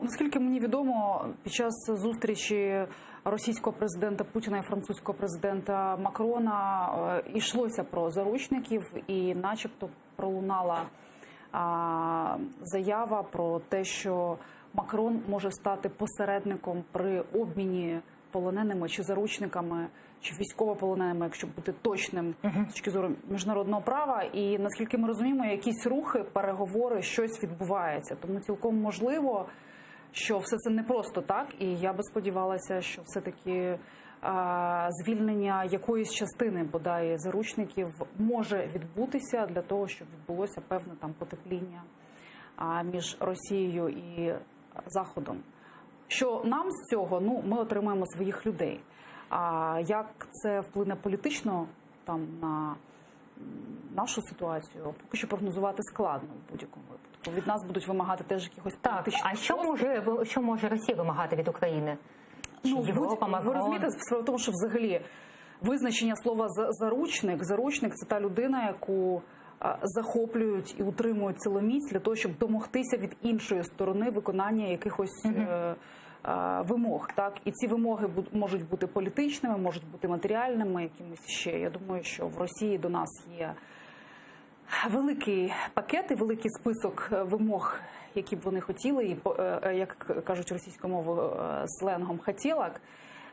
наскільки мені відомо, під час зустрічі російського президента Путіна і французького президента Макрона йшлося про заручників, і начебто пролунала заява про те, що Макрон може стати посередником при обміні полоненими чи заручниками, чи військовополоненими, якщо бути точним з точки зору міжнародного права. І наскільки ми розуміємо, якісь рухи, переговори, щось відбувається. Тому цілком можливо, що все це не просто так. І я би сподівалася, що все-таки звільнення якоїсь частини, бодай, заручників може відбутися для того, щоб відбулося певне там потепління між Росією і Заходом. Що нам з цього? Ну, ми отримаємо своїх людей. А як це вплине політично там на нашу ситуацію, поки що прогнозувати складно в будь-якому випадку. Від нас будуть вимагати теж якихось політичних. Так, а що може Росія вимагати від України? Ну, ви розумієте, справа в тому, що взагалі визначення слова заручник – це та людина, яку захоплюють і утримують силоміць для того, щоб домогтися від іншої сторони виконання якихось вимог. Так? І ці вимоги можуть бути політичними, можуть бути матеріальними, якимись ще. Я думаю, що в Росії до нас є великий пакет і великий список вимог, які б вони хотіли, і, як кажуть російською мовою, сленгом «хотілок».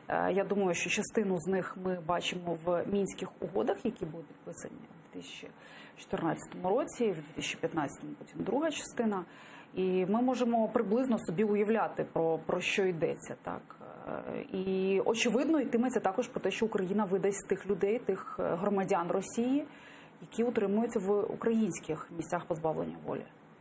Я думаю, що частину з них ми бачимо в Мінських угодах, які були підписані у 2014 році, в 2015 потім друга частина. І ми можемо приблизно собі уявляти, про що йдеться. Так? І, очевидно, йтиметься також про те, що Україна видасть тих людей, тих громадян Росії, які утримуються в українських місцях позбавлення волі.